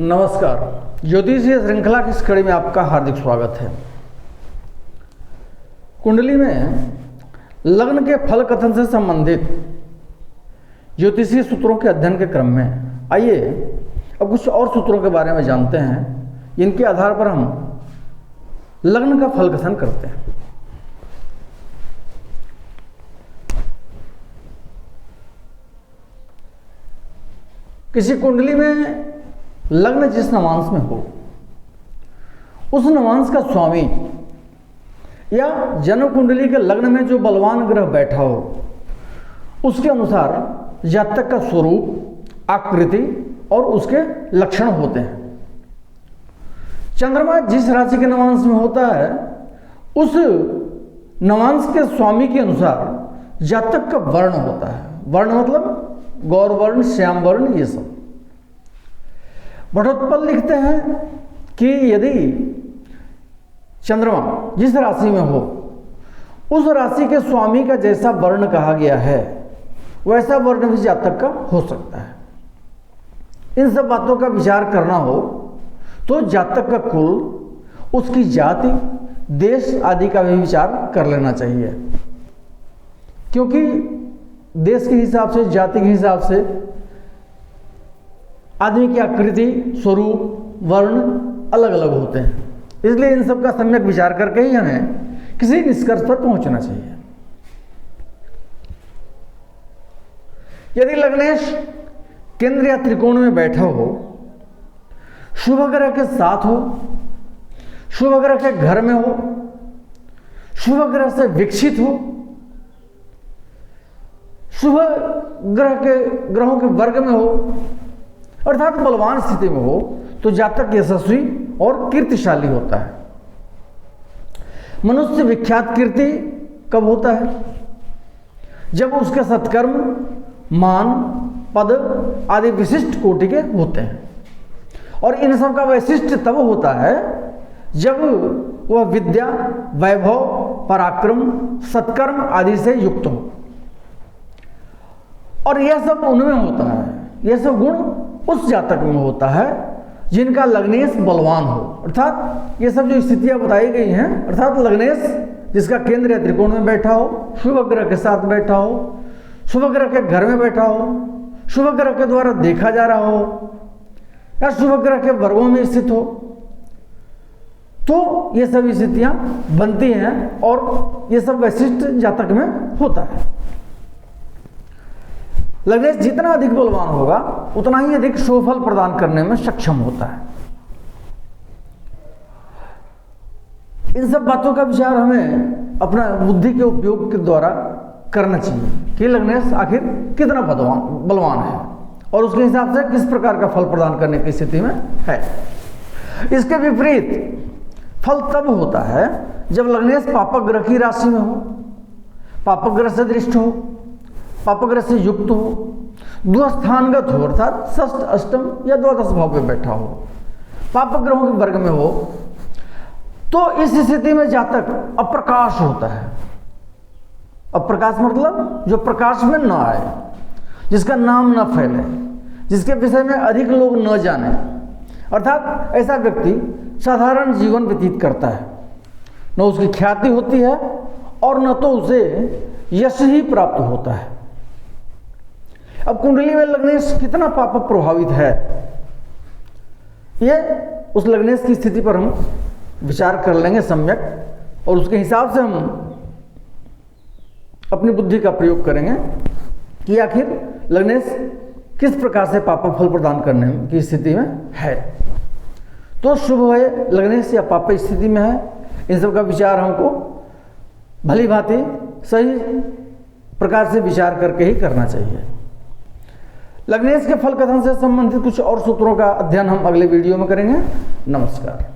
नमस्कार। ज्योतिषीय श्रृंखला की इस कड़ी में आपका हार्दिक स्वागत है। कुंडली में लग्न के फल कथन से संबंधित ज्योतिषीय सूत्रों के अध्ययन के क्रम में आइए अब कुछ और सूत्रों के बारे में जानते हैं। इनके आधार पर हम लग्न का फल कथन करते हैं। किसी कुंडली में लग्न जिस नवांश में हो, उस नवांश का स्वामी या जन्म कुंडली के लग्न में जो बलवान ग्रह बैठा हो, उसके अनुसार जातक का स्वरूप, आकृति और उसके लक्षण होते हैं। चंद्रमा जिस राशि के नवांश में होता है, उस नवांश के स्वामी के अनुसार जातक का वर्ण होता है। वर्ण मतलब गौर वर्ण, श्याम वर्ण, ये सब। भट्टोत्पल लिखते हैं कि यदि चंद्रमा जिस राशि में हो, उस राशि के स्वामी का जैसा वर्ण कहा गया है, वैसा वर्ण भी जातक का हो सकता है। इन सब बातों का विचार करना हो तो जातक का कुल, उसकी जाति, देश आदि का भी विचार कर लेना चाहिए, क्योंकि देश के हिसाब से, जाति के हिसाब से आदमी की आकृति, स्वरूप, वर्ण अलग अलग होते हैं। इसलिए इन सब का सम्यक विचार करके ही हमें किसी निष्कर्ष पर पहुंचना चाहिए। यदि लग्नेश केंद्र या त्रिकोण में बैठा हो, शुभ ग्रह के साथ हो, शुभ ग्रह के घर में हो, शुभ ग्रह से विकसित हो, शुभ ग्रहों के वर्ग में हो, अर्थात बलवान स्थिति में हो, तो जातक यशस्वी और कीर्तिशाली होता है। मनुष्य विख्यात कीर्ति कब होता है? जब उसके सत्कर्म, मान, पद आदि विशिष्ट कोटि के होते हैं। और इन सब का वैशिष्ट तब होता है जब वह विद्या, वैभव, पराक्रम, सत्कर्म आदि से युक्त हो। और यह सब उनमें होता है, यह सब गुण उस जातक में होता है जिनका लग्नेश बलवान हो। अर्थात ये सब जो स्थितियां बताई गई हैं, अर्थात लग्नेश जिसका केंद्र या त्रिकोण में बैठा हो, शुभ ग्रह के साथ बैठा हो, शुभ ग्रह के घर में बैठा हो, शुभ ग्रह के द्वारा देखा जा रहा हो, या शुभ ग्रह के वर्गों में स्थित हो, तो ये सब स्थितियां बनती हैं और ये सब वैशिष्ट जातक में होता है। लग्नेश जितना अधिक बलवान होगा, उतना ही अधिक शुभ फल प्रदान करने में सक्षम होता है। इन सब बातों का विचार हमें अपना बुद्धि के उपयोग के द्वारा करना चाहिए कि लग्नेश आखिर कितना बलवान है और उसके हिसाब से किस प्रकार का फल प्रदान करने की स्थिति में है। इसके विपरीत फल तब होता है जब लग्नेश पापक ग्रह की राशि में हो, पापक ग्रह से दृष्ट हो, पापग्रह से युक्त हो, द्वस्थानगत हो, अर्थात षष्ठ, अष्टम या द्वादश भाव में बैठा हो, पापक ग्रहों के वर्ग में हो, तो इस स्थिति में जातक अप्रकाश होता है। अप्रकाश मतलब जो प्रकाश में न आए, जिसका नाम न फैले, जिसके विषय में अधिक लोग न जाने, अर्थात ऐसा व्यक्ति साधारण जीवन व्यतीत करता है। न उसकी ख्याति होती है और न तो उसे यश ही प्राप्त होता है। अब कुंडली में लग्नेश कितना पाप प्रभावित है, यह उस लग्नेश की स्थिति पर हम विचार कर लेंगे सम्यक, और उसके हिसाब से हम अपनी बुद्धि का प्रयोग करेंगे कि आखिर लग्नेश किस प्रकार से पाप फल प्रदान करने की स्थिति में है। तो शुभ है लग्नेश या पाप स्थिति में है, इन सब का विचार हमको भली भांति सही प्रकार से विचार करके ही करना चाहिए। लग्नेश के फल कथन से संबंधित कुछ और सूत्रों का अध्ययन हम अगले वीडियो में करेंगे। नमस्कार।